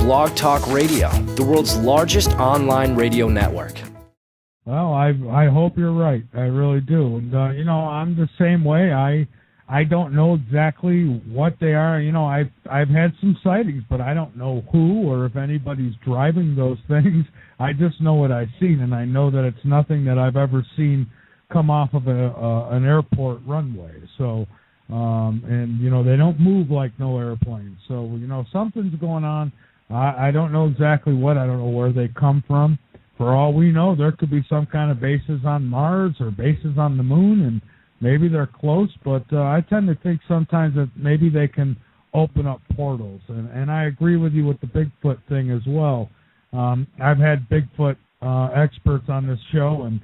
Blog Talk Radio, the world's largest online radio network. Well, I hope you're right. I really do. And, I'm the same way. I don't know exactly what they are. I've had some sightings, but I don't know who or if anybody's driving those things. I just know what I've seen, and I know that it's nothing that I've ever seen come off of an airport runway. So, they don't move like no airplanes. So, something's going on. I don't know exactly what. I don't know where they come from. For all we know, there could be some kind of bases on Mars or bases on the moon, and maybe they're close, but I tend to think sometimes that maybe they can open up portals. And I agree with you with the Bigfoot thing as well. I've had Bigfoot experts on this show, and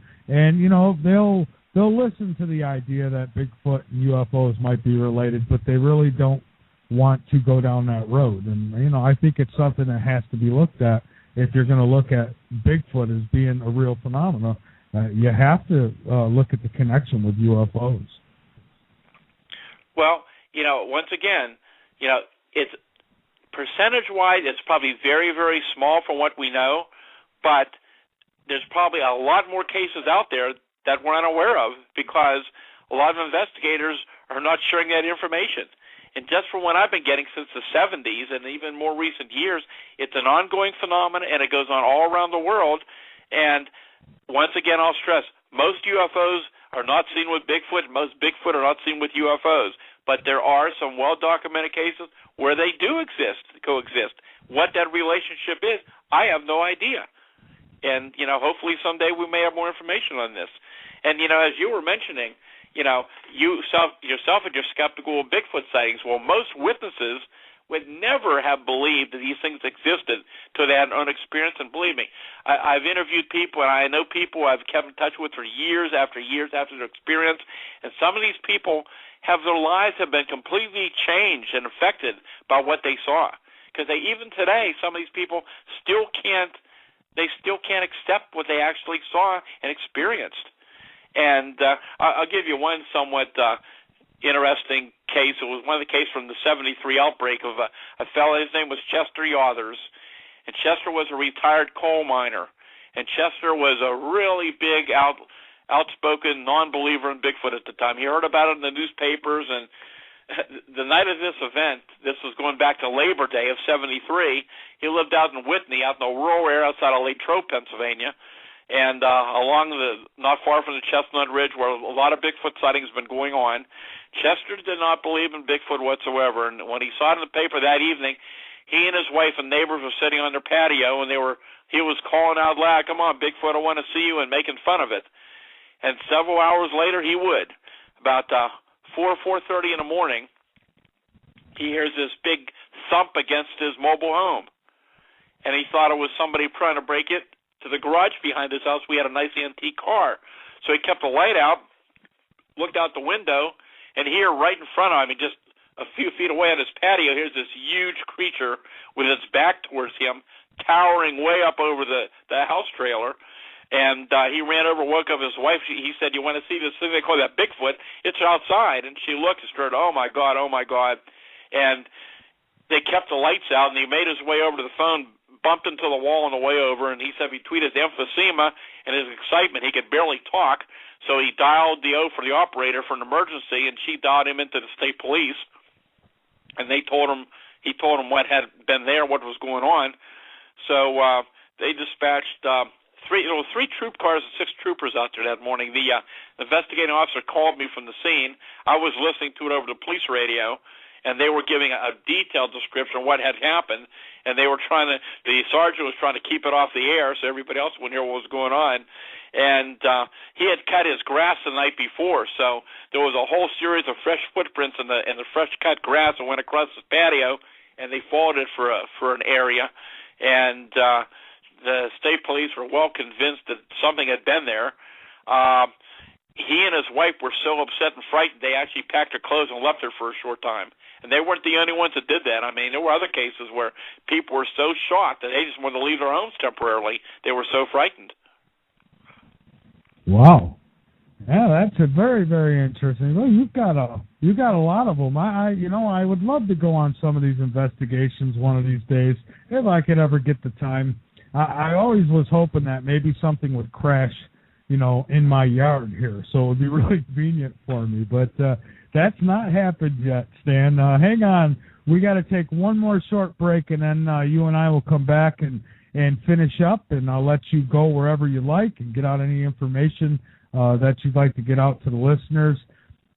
they'll listen to the idea that Bigfoot and UFOs might be related, but they really don't want to go down that road. And, I think it's something that has to be looked at. If you're going to look at Bigfoot as being a real phenomenon, you have to look at the connection with UFOs. Well, once again, it's percentage-wise, it's probably very, very small from what we know, but there's probably a lot more cases out there that we're unaware of because a lot of investigators are not sharing that information. And just from what I've been getting since the 70s and even more recent years, it's an ongoing phenomenon, and it goes on all around the world. And once again, I'll stress, most UFOs are not seen with Bigfoot. Most Bigfoot are not seen with UFOs. But there are some well-documented cases where they do coexist. What that relationship is, I have no idea. And, hopefully someday we may have more information on this. And, as you were mentioning, yourself are just skeptical of Bigfoot sightings. Well, most witnesses would never have believed that these things existed till they had an own experience. And believe me, I've interviewed people, and I know people I've kept in touch with for years after their experience. And some of these people their lives have been completely changed and affected by what they saw. Because even today, some of these people still can't accept what they actually saw and experienced. And I'll give you one somewhat interesting case. It was one of the cases from the 73 outbreak of a fellow. His name was Chester Yothers. And Chester was a retired coal miner. And Chester was a really big, outspoken non-believer in Bigfoot at the time. He heard about it in the newspapers. And the night of this event, this was going back to Labor Day of 73, he lived out in Whitney, out in the rural area outside of Latrobe, Pennsylvania. And not far from the Chestnut Ridge, where a lot of Bigfoot sightings have been going on. Chester did not believe in Bigfoot whatsoever. And when he saw it in the paper that evening, he and his wife and neighbors were sitting on their patio, and he was calling out loud, "Come on, Bigfoot, I want to see you," and making fun of it. And several hours later, he would. About 4:30 in the morning, he hears this big thump against his mobile home. And he thought it was somebody trying to break it to the garage behind his house. We had a nice antique car. So he kept the light out, looked out the window, and here right in front of him, just a few feet away on his patio, here's this huge creature with its back towards him, towering way up over the house trailer. And he ran over, woke up his wife. He said, "You want to see this thing they call that Bigfoot? It's outside." And she looked and started, "Oh, my God, oh, my God." And they kept the lights out, and he made his way over to the phone, bumped into the wall on the way over, and he said between his emphysema and his excitement, he could barely talk. So he dialed the O for the operator for an emergency, and she dialed him into the state police. And he told him what had been there, what was going on. So they dispatched three troop cars and 6 troopers out there that morning. The investigating officer called me from the scene. I was listening to it over the police radio, and they were giving a detailed description of what had happened. And the sergeant was trying to keep it off the air so everybody else wouldn't hear what was going on. And he had cut his grass the night before, so there was a whole series of fresh footprints in the fresh cut grass that went across his patio, and they followed it for an area. And the state police were well convinced that something had been there. He and his wife were so upset and frightened, they actually packed their clothes and left her for a short time. And they weren't the only ones that did that. I mean, there were other cases where people were so shocked that they just wanted to leave their homes temporarily. They were so frightened. Wow. Yeah, that's a very, very interesting. Well, you've got a lot of them. I would love to go on some of these investigations one of these days if I could ever get the time. I always was hoping that maybe something would crash, in my yard here, so it would be really convenient for me. But that's not happened yet, Stan. Hang on, we got to take one more short break, and then you and I will come back and finish up, and I'll let you go wherever you like and get out any information that you'd like to get out to the listeners.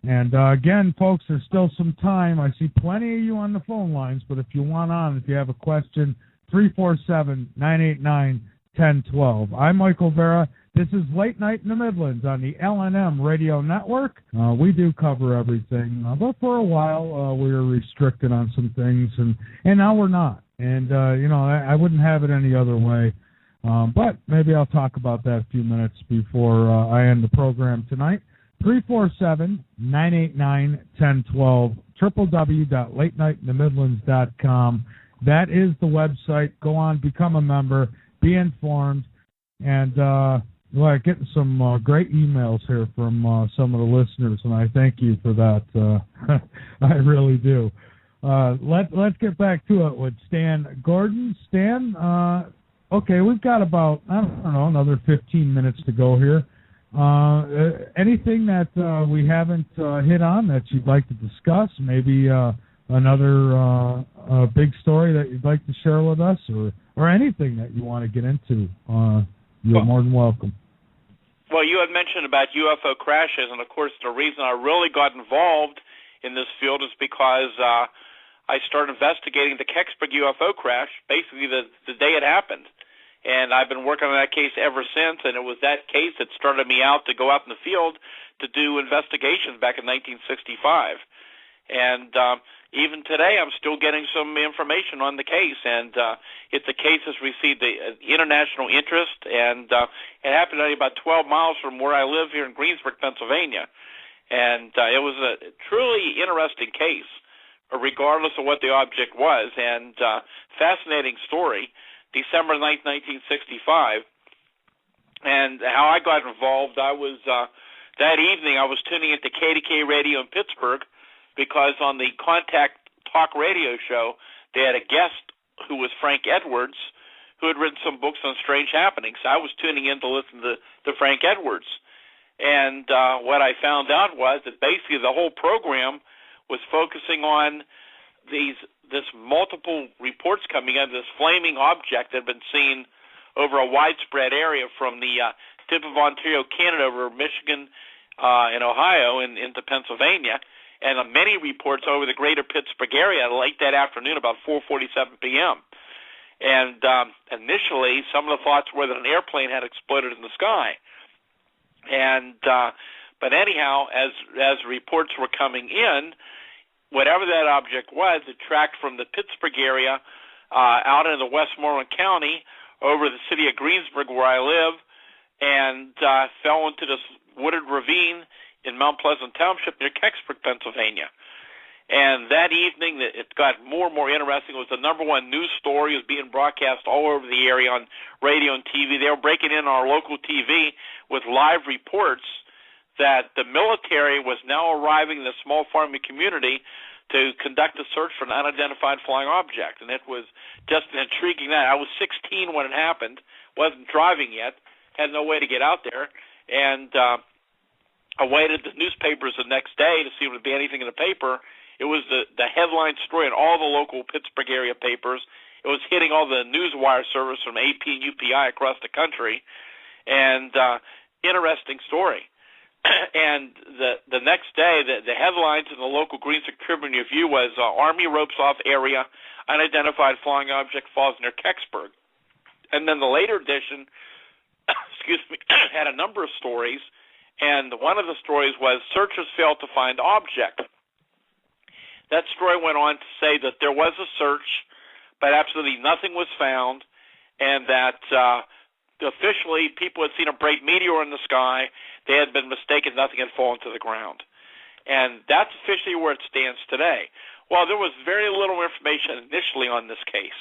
And again, folks, there's still some time. I see plenty of you on the phone lines, but if you want on, if you have a question, 347-989-1012. I'm Michael Vera. This is Late Night in the Midlands on the LNM Radio Network. We do cover everything, but for a while we were restricted on some things, and now we're not. And, I wouldn't have it any other way. But maybe I'll talk about that a few minutes before I end the program tonight. 347-989-1012, www.latenightinthe-midlands.com. That is the website. Go on, become a member, be informed, and getting some great emails here from some of the listeners, and I thank you for that. I really do. Let's get back to it with Stan Gordon. Stan, okay, we've got about, another 15 minutes to go here. Anything that we haven't hit on that you'd like to discuss? Maybe another big story that you'd like to share with us, or anything that you want to get into? You're more than welcome. Well, you had mentioned about UFO crashes, and of course the reason I really got involved in this field is because I started investigating the Pittsburgh UFO crash basically the day it happened. And I've been working on that case ever since, and it was that case that started me out to go out in the field to do investigations back in 1965. And even today I'm still getting some information on the case, and the case has received the international interest, and it happened only about 12 miles from where I live here in Greensburg, Pennsylvania. And it was a truly interesting case, regardless of what the object was, and fascinating story. December 9th, 1965, and how I got involved, I was, that evening I was tuning into KDK Radio in Pittsburgh because on the Contact Talk radio show, they had a guest who was Frank Edwards, who had written some books on strange happenings. I was tuning in to listen to Frank Edwards, and what I found out was that basically the whole program was focusing on this multiple reports coming in, this flaming object that had been seen over a widespread area from the tip of Ontario, Canada, over Michigan and Ohio and into Pennsylvania, and many reports over the greater Pittsburgh area late that afternoon, about 4:47 p.m. And initially, some of the thoughts were that an airplane had exploded in the sky. And but anyhow, as reports were coming in, whatever that object was, it tracked from the Pittsburgh area out into Westmoreland County over the city of Greensburg, where I live, and fell into this wooded ravine in Mount Pleasant Township near Kecksburg, Pennsylvania. And that evening, it got more and more interesting. It was the number one news story. It was being broadcast all over the area on radio and TV. They were breaking in our local TV with live reports that the military was now arriving in the small farming community to conduct a search for an unidentified flying object. And it was just an intriguing night. I was 16 when it happened, wasn't driving yet, had no way to get out there, and I waited the newspapers the next day to see if there would be anything in the paper. It was the headline story in all the local Pittsburgh area papers. It was hitting all the newswire service from AP and UPI across the country, and interesting story. And the next day, the headlines in the local Greensburg Tribune Review was Army ropes off area, unidentified flying object falls near Kecksburg. And then the later edition, had a number of stories, and one of the stories was searchers failed to find object. That story went on to say that there was a search, but absolutely nothing was found, and that officially people had seen a bright meteor in the sky. They had been mistaken. Nothing had fallen to the ground. And that's officially where it stands today. Well, there was very little information initially on this case,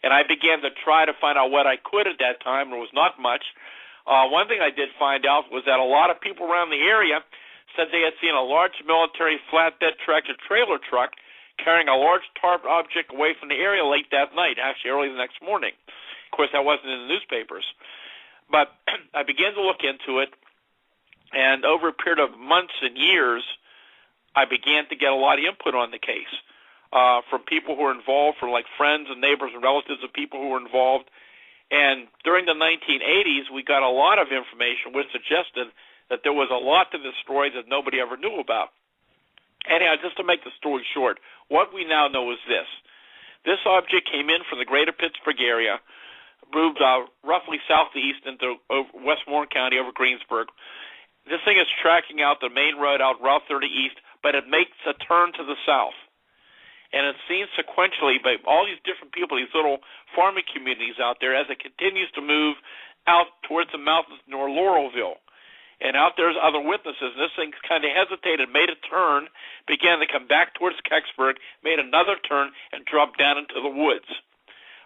and I began to try to find out what I could at that time. There was not much. One thing I did find out was that a lot of people around the area said they had seen a large military flatbed tractor-trailer truck carrying a large tarp object away from the area late that night, actually early the next morning. Of course, that wasn't in the newspapers. But I began to look into it, and over a period of months and years, I began to get a lot of input on the case from people who were involved, from like friends and neighbors and relatives of people who were involved. And during the 1980s, we got a lot of information which suggested that there was a lot to this story that nobody ever knew about. Anyhow, just to make the story short, what we now know is this. This object came in from the greater Pittsburgh area, moved roughly southeast into Westmoreland County over Greensburg. This thing is tracking out the main road out Route 30 east, but it makes a turn to the south. And it's seen sequentially by all these different people, these little farming communities out there, as it continues to move out towards the mountains near Laurelville. And out there's other witnesses. This thing kind of hesitated, made a turn, began to come back towards Kecksburg, made another turn, and dropped down into the woods.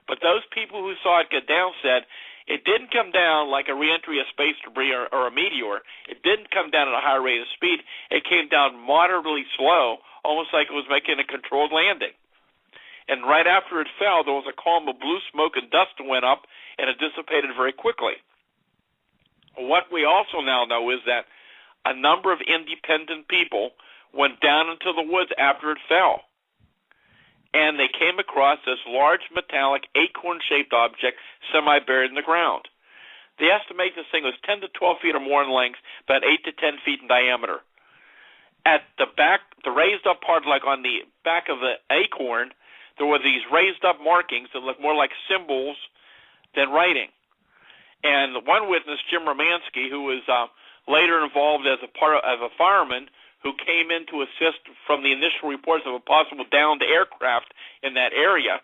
But those people who saw it get down said it didn't come down like a reentry of space debris or a meteor. It didn't come down at a high rate of speed. It came down moderately slow, almost like it was making a controlled landing. And right after it fell, there was a column of blue smoke and dust that went up, and it dissipated very quickly. What we also now know is that a number of independent people went down into the woods after it fell, and they came across this large metallic acorn-shaped object semi-buried in the ground. They estimate this thing was 10 to 12 feet or more in length, about 8 to 10 feet in diameter. At the back, the raised-up part, like on the back of the acorn, there were these raised-up markings that looked more like symbols than writing. And one witness, Jim Romansky, who was later involved as a fireman, who came in to assist from the initial reports of a possible downed aircraft in that area.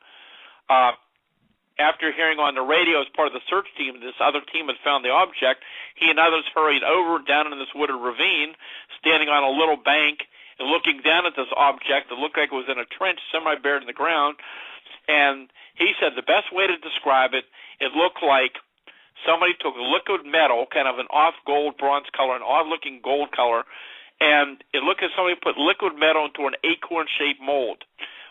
After hearing on the radio as part of the search team, this other team had found the object, he and others hurried over down in this wooded ravine, standing on a little bank and looking down at this object that looked like it was in a trench semi-buried in the ground. And he said the best way to describe it, it looked like somebody took liquid metal, kind of an off-gold bronze color, an odd-looking gold color, and it looked as somebody put liquid metal into an acorn-shaped mold.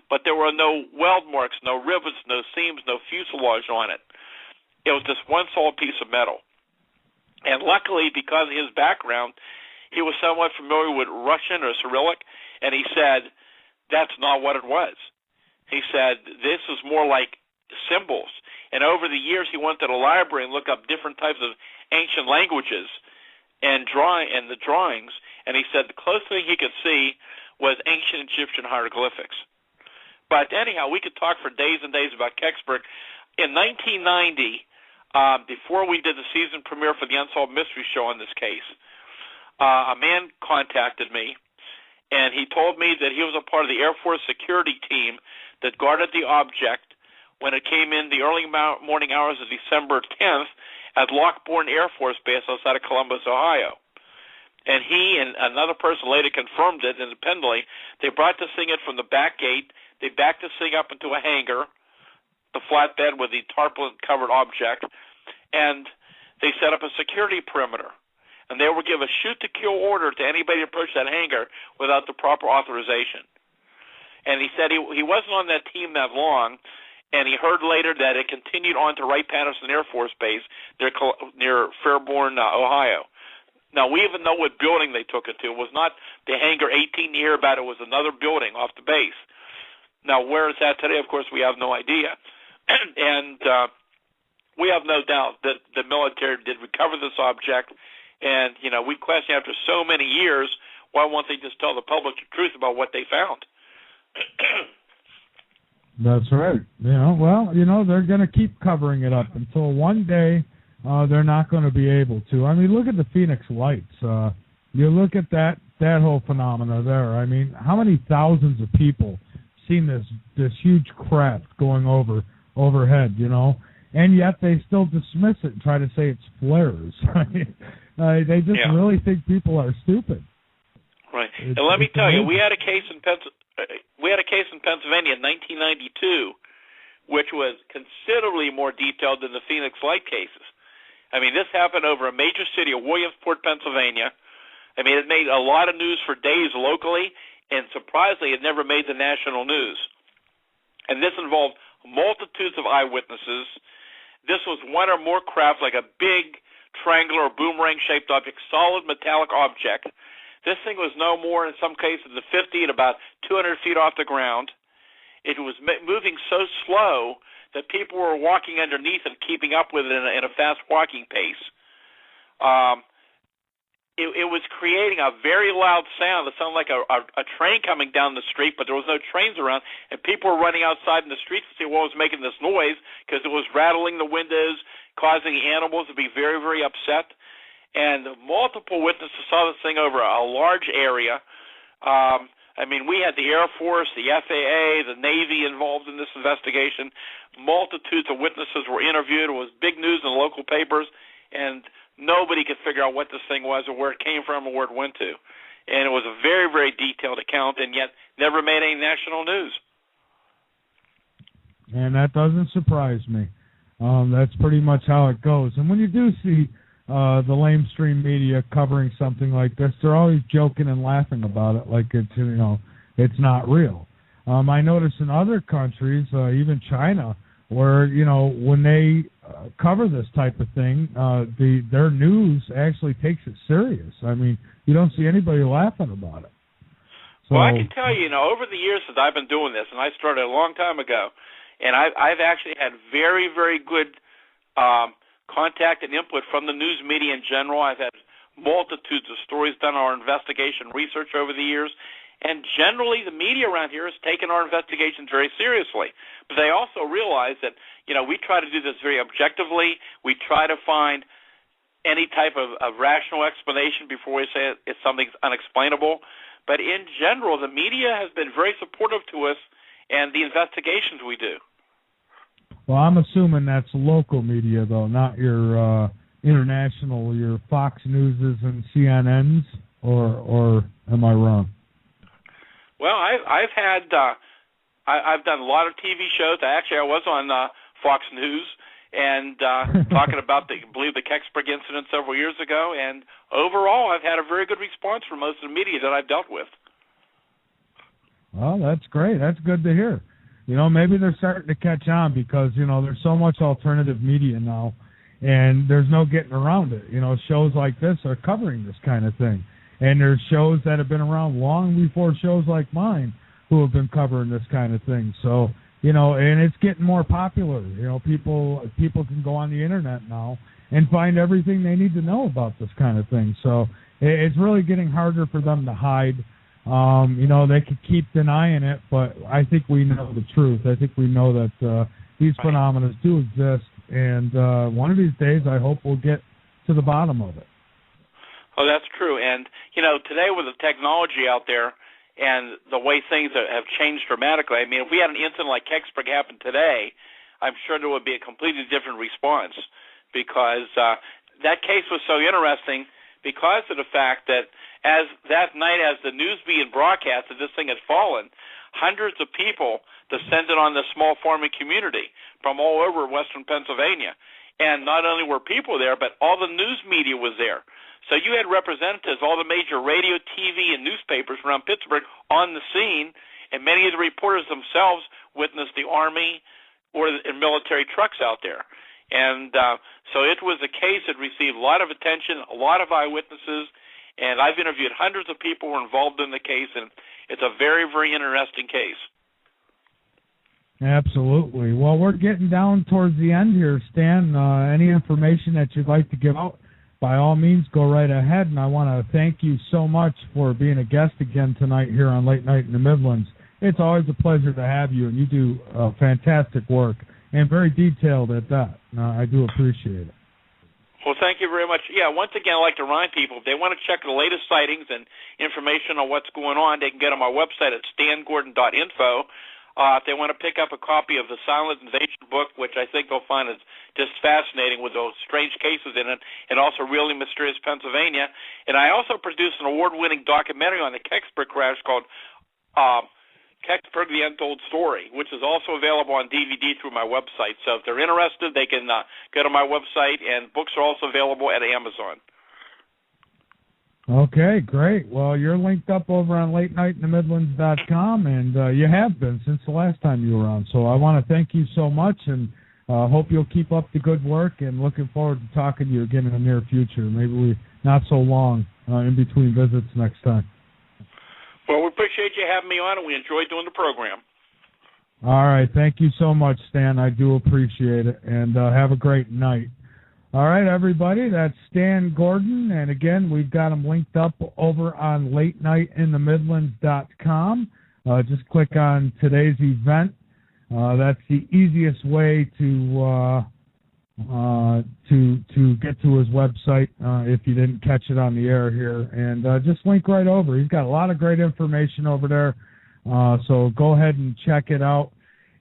But there were no weld marks, no rivets, no seams, no fuselage on it. It was just one solid piece of metal. And luckily, because of his background, he was somewhat familiar with Russian or Cyrillic, and he said, that's not what it was. He said, this is more like symbols. And over the years, he went to the library and looked up different types of ancient languages and the drawings, and he said the closest thing he could see was ancient Egyptian hieroglyphics. But anyhow, we could talk for days and days about Kecksburg. In 1990, before we did the season premiere for the Unsolved Mystery Show on this case, a man contacted me, and he told me that he was a part of the Air Force security team that guarded the object when it came in the early morning hours of December 10th at Lockbourne Air Force Base outside of Columbus, Ohio. And he and another person later confirmed it independently. They brought this thing in from the back gate. They backed this thing up into a hangar, the flatbed with the tarpaulin-covered object, and they set up a security perimeter. And they would give a shoot-to-kill order to anybody who approached that hangar without the proper authorization. And he said he wasn't on that team that long, and he heard later that it continued on to Wright-Patterson Air Force Base near Fairborn, Ohio. Now, we even know what building they took it to. It was not the hangar 18 you hear about. It was another building off the base. Now, where is that today? Of course, we have no idea. And we have no doubt that the military did recover this object. And, you know, we question after so many years, why won't they just tell the public the truth about what they found? That's right. They're going to keep covering it up until one day they're not going to be able to. I mean, look at the Phoenix Lights. You look at that whole phenomena there. I mean, how many thousands of people seen this huge craft going overhead, and yet they still dismiss it and try to say it's flares. They just really think people are stupid. Right. And let me tell you, we had a case in Pennsylvania in 1992, which was considerably more detailed than the Phoenix Light cases. I mean, this happened over a major city of Williamsport, Pennsylvania. I mean, it made a lot of news for days locally, and surprisingly, it never made the national news. And this involved multitudes of eyewitnesses. This was one or more craft, like a big triangular or boomerang-shaped object, solid metallic object. This thing was no more, in some cases, than 50 and about 200 feet off the ground. It was moving so slow that people were walking underneath and keeping up with it in a fast walking pace. It was creating a very loud sound that sounded like a train coming down the street, but there was no trains around, and people were running outside in the streets to see what was making this noise because it was rattling the windows, causing animals to be very, very upset. And multiple witnesses saw this thing over a large area. I mean, we had the Air Force, the FAA, the Navy involved in this investigation. Multitudes of witnesses were interviewed. It was big news in the local papers, and nobody could figure out what this thing was or where it came from or where it went to. And it was a very, very detailed account, and yet never made any national news. And that doesn't surprise me. That's pretty much how it goes. And when you do see the lamestream media covering something like this, they're always joking and laughing about it like it's, you know, it's not real. I notice in other countries, even China, where, you know, when they cover this type of thing, their news actually takes it serious. I mean, you don't see anybody laughing about it. So, well, I can tell you, you know, over the years since I've been doing this, and I started a long time ago, and I've actually had very, very good contact and input from the news media in general. I've had multitudes of stories done on our investigation research over the years, and generally the media around here has taken our investigations very seriously. But they also realize that, you know, we try to do this very objectively. We try to find any type of rational explanation before we say it's something's unexplainable. But in general, the media has been very supportive to us and the investigations we do. Well, I'm assuming that's local media, though, not your international, your Fox Newses and CNNs, or am I wrong? Well, I've done a lot of TV shows. I was on Fox News and talking about the Kecksburg incident several years ago. And overall, I've had a very good response from most of the media that I've dealt with. Well, that's great. That's good to hear. You know, maybe they're starting to catch on because, you know, there's so much alternative media now, and there's no getting around it. You know, shows like this are covering this kind of thing. And there's shows that have been around long before shows like mine who have been covering this kind of thing. So, you know, and it's getting more popular. You know, people can go on the internet now and find everything they need to know about this kind of thing. So it's really getting harder for them to hide. You know, they could keep denying it, but I think we know the truth. I think we know that these phenomena do exist, and one of these days I hope we'll get to the bottom of it. Oh, that's true. And, you know, today with the technology out there and the way things have changed dramatically, I mean, if we had an incident like Kecksburg happen today, I'm sure there would be a completely different response because that case was so interesting because of the fact that as that night, as the news being broadcast that this thing had fallen, hundreds of people descended on the small farming community from all over western Pennsylvania. And not only were people there, but all the news media was there. So you had representatives, all the major radio, TV, and newspapers around Pittsburgh on the scene, and many of the reporters themselves witnessed the Army or the military trucks out there. And so it was a case that received a lot of attention, a lot of eyewitnesses, and I've interviewed hundreds of people who were involved in the case, and it's a very, very interesting case. Absolutely. Well, we're getting down towards the end here, Stan. Any information that you'd like to give out, by all means, go right ahead. And I want to thank you so much for being a guest again tonight here on Late Night in the Midlands. It's always a pleasure to have you, and you do fantastic work, and very detailed at that. I do appreciate it. Well, thank you very much. Yeah, once again, I'd like to remind people, if they want to check the latest sightings and information on what's going on, they can get on my website at stangordon.info. If they want to pick up a copy of the Silent Invasion book, which I think they'll find is just fascinating with those strange cases in it, and also Really Mysterious Pennsylvania. And I also produced an award-winning documentary on the Kecksburg crash called Pittsburgh, The Untold Story, which is also available on DVD through my website. So if they're interested, they can go to my website, and books are also available at Amazon. Okay, great. Well, you're linked up over on LateNightInTheMidlands.com, and you have been since the last time you were on. So I want to thank you so much, and hope you'll keep up the good work, and looking forward to talking to you again in the near future. Maybe not so long in between visits next time. Well, we appreciate you having me on, and we enjoyed doing the program. All right. Thank you so much, Stan. I do appreciate it, and have a great night. All right, everybody, that's Stan Gordon, and again, we've got him linked up over on LateNightInTheMidlands.com. Just click on today's event. That's the easiest way to get to his website if you didn't catch it on the air here, and just link right over. He's got a lot of great information over there, so go ahead and check it out.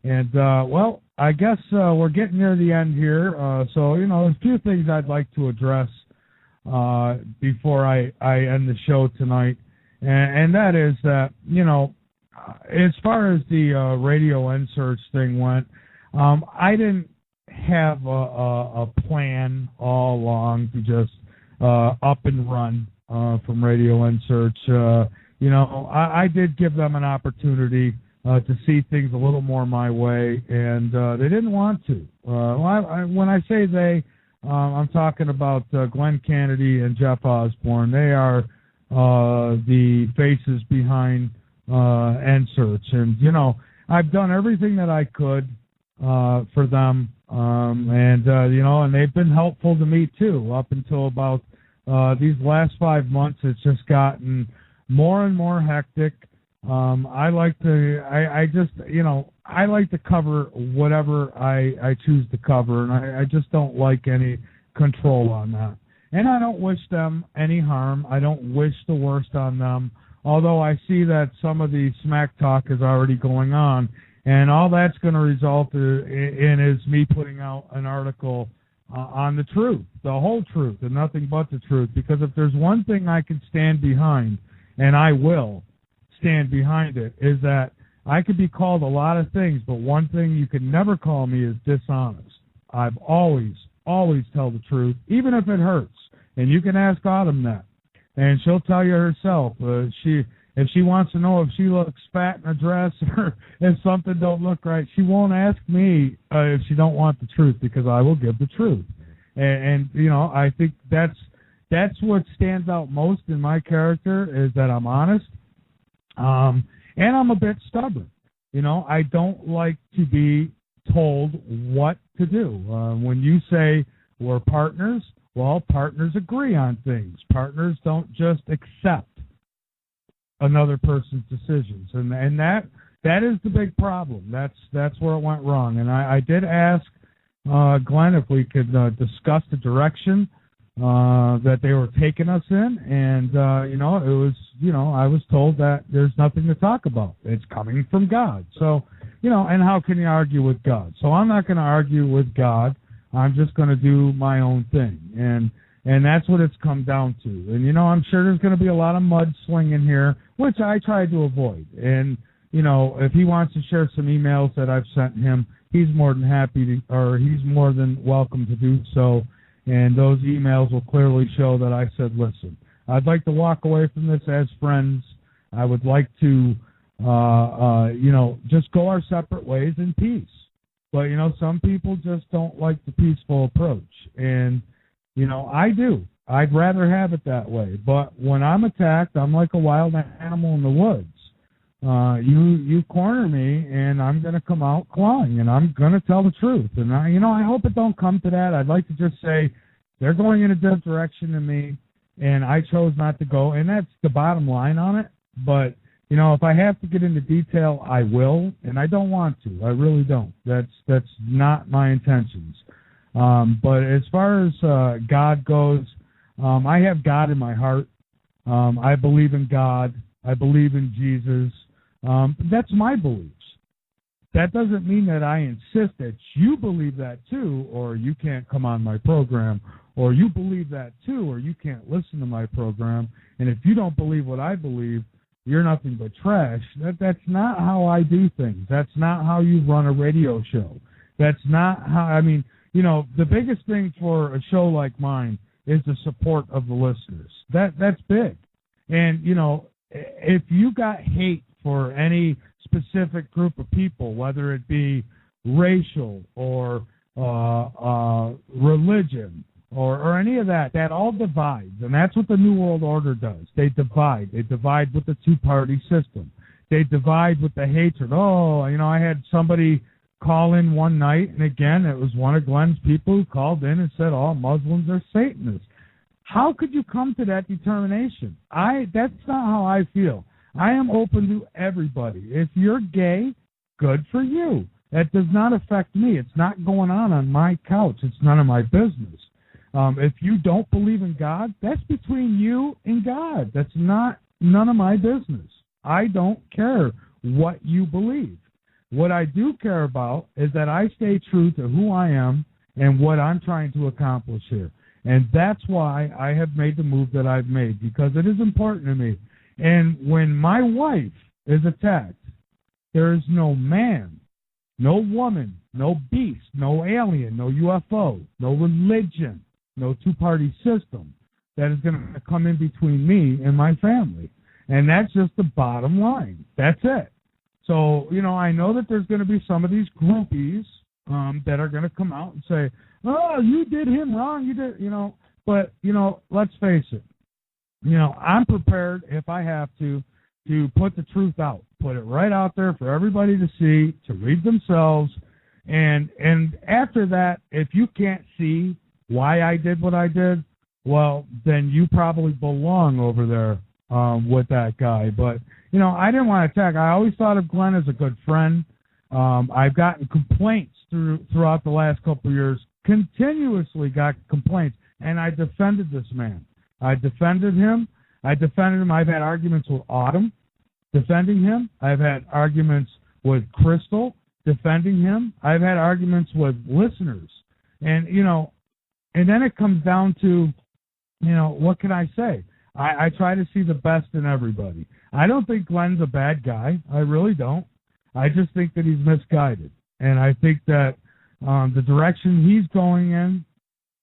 And well, I guess we're getting near the end here, so there's a few things I'd like to address before I end the show tonight, and that is that as far as the radio inserts thing went, I didn't have a plan all along to just up and run from radio inserts. I did give them an opportunity to see things a little more my way, and they didn't want to. When I say they, I'm talking about Glenn Kennedy and Jeff Osborne. They are the faces behind inserts, and I've done everything that I could for them, and they've been helpful to me too. Up until about these last 5 months, it's just gotten more and more hectic. I like to cover whatever I choose to cover, and I just don't like any control on that. And I don't wish them any harm. I don't wish the worst on them, although I see that some of the smack talk is already going on, and all that's going to result in is me putting out an article on the truth, the whole truth, and nothing but the truth, because if there's one thing I can stand behind, and I will stand behind it, is that I could be called a lot of things, but one thing you can never call me is dishonest. I've always tell the truth, even if it hurts. And you can ask Autumn that, and she'll tell you herself. If she wants to know if she looks fat in a dress or if something don't look right, she won't ask me if she don't want the truth, because I will give the truth. And I think that's what stands out most in my character, is that I'm honest. And I'm a bit stubborn. I don't like to be told what to do. When you say we're partners, well, partners agree on things. Partners don't just accept another person's decisions, and that is the big problem. That's where it went wrong. And I did ask Glenn if we could discuss the direction that they were taking us in, and it was, I was told that there's nothing to talk about. It's coming from God. So, and how can you argue with God? So I'm not going to argue with God. I'm just going to do my own thing, and that's what it's come down to. And I'm sure there's going to be a lot of mudslinging here, which I try to avoid. And if he wants to share some emails that I've sent him, he's more than he's more than welcome to do so. And those emails will clearly show that I said, listen, I'd like to walk away from this as friends. I would like to, just go our separate ways in peace. But, some people just don't like the peaceful approach. And, I do. I'd rather have it that way. But when I'm attacked, I'm like a wild animal in the woods. You corner me, and I'm going to come out clawing, and I'm going to tell the truth. And I hope it don't come to that. I'd like to just say they're going in a different direction than me, and I chose not to go, and that's the bottom line on it. But if I have to get into detail, I will, and I don't want to. I really don't. That's not my intentions. But as far as God goes, I have God in my heart. I believe in God. I believe in Jesus. That's my beliefs. That doesn't mean that I insist that you believe that too, or you can't come on my program, or you believe that too, or you can't listen to my program. And if you don't believe what I believe, you're nothing but trash. That's not how I do things. That's not how you run a radio show. That's not how, I mean, you know, the biggest thing for a show like mine is the support of the listeners. That's big. And, you know, if you got hate for any specific group of people, whether it be racial or religion or any of that, that all divides. And that's what the New World Order does. They divide. They divide with the two-party system. They divide with the hatred. Oh, you know, I had somebody call in one night, and again, it was one of Glenn's people who called in and said all Muslims are Satanists. How could you come to that determination? That's not how I feel. I am open to everybody. If you're gay, good for you. That does not affect me. It's not going on my couch. It's none of my business. If you don't believe in God, that's between you and God. That's none of my business. I don't care what you believe. What I do care about is that I stay true to who I am and what I'm trying to accomplish here. And that's why I have made the move that I've made, because it is important to me. And when my wife is attacked, there is no man, no woman, no beast, no alien, no UFO, no religion, no two-party system that is going to come in between me and my family. And that's just the bottom line. That's it. So, you know, I know that there's going to be some of these groupies that are going to come out and say, oh, you did him wrong, you did, you know. But, you know, let's face it. You know, I'm prepared, if I have to put the truth out, put it right out there for everybody to see, to read themselves. And after that, if you can't see why I did what I did, well, then you probably belong over there with that guy. But, you know, I didn't want to attack. I always thought of Glenn as a good friend. I've gotten complaints throughout the last couple of years, continuously got complaints, and I defended this man. I defended him. I've had arguments with Autumn, defending him. I've had arguments with Crystal, defending him. I've had arguments with listeners. And, you know, and then it comes down to, you know, what can I say? I try to see the best in everybody. I don't think Glenn's a bad guy. I really don't. I just think that he's misguided. And I think that the direction he's going in,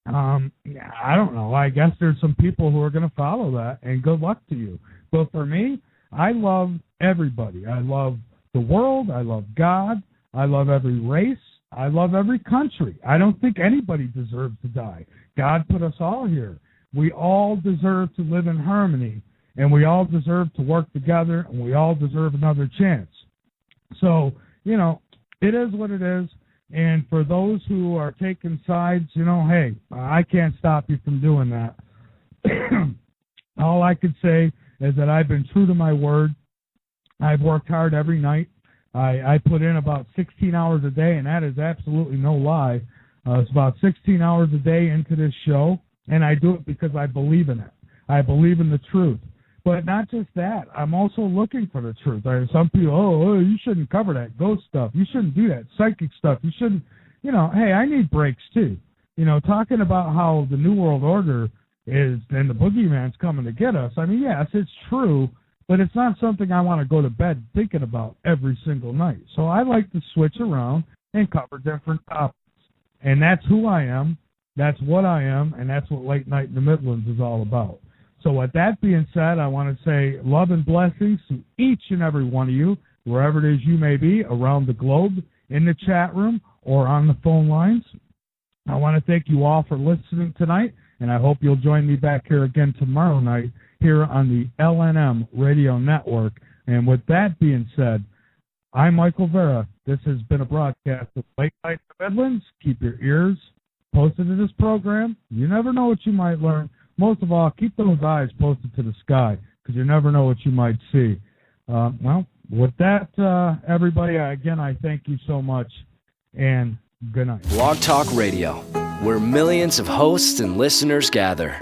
I don't know. I guess there's some people who are going to follow that, and good luck to you. But for me, I love everybody. I love the world. I love God. I love every race. I love every country. I don't think anybody deserves to die. God put us all here. We all deserve to live in harmony, and we all deserve to work together, and we all deserve another chance. So, you know, it is what it is. And for those who are taking sides, you know, hey, I can't stop you from doing that. All I could say is that I've been true to my word. I've worked hard every night. I put in about 16 hours a day, and that is absolutely no lie. It's about 16 hours a day into this show, and I do it because I believe in it. I believe in the truth. But not just that. I'm also looking for the truth. Some people, oh, you shouldn't cover that ghost stuff. You shouldn't do that psychic stuff. You shouldn't, you know, hey, I need breaks too. You know, talking about how the New World Order is and the boogeyman's coming to get us. I mean, yes, it's true, but it's not something I want to go to bed thinking about every single night. So I like to switch around and cover different topics. And that's who I am. That's what I am. And that's what Late Night in the Midlands is all about. So with that being said, I want to say love and blessings to each and every one of you, wherever it is you may be, around the globe, in the chat room, or on the phone lines. I want to thank you all for listening tonight, and I hope you'll join me back here again tomorrow night here on the LNM Radio Network. And with that being said, I'm Michael Vera. This has been a broadcast of Late Night in the Midlands. Keep your ears posted to this program. You never know what you might learn. Most of all, keep those eyes posted to the sky, because you never know what you might see. Well, with that, everybody, again, I thank you so much, and good night. Blog Talk Radio, where millions of hosts and listeners gather.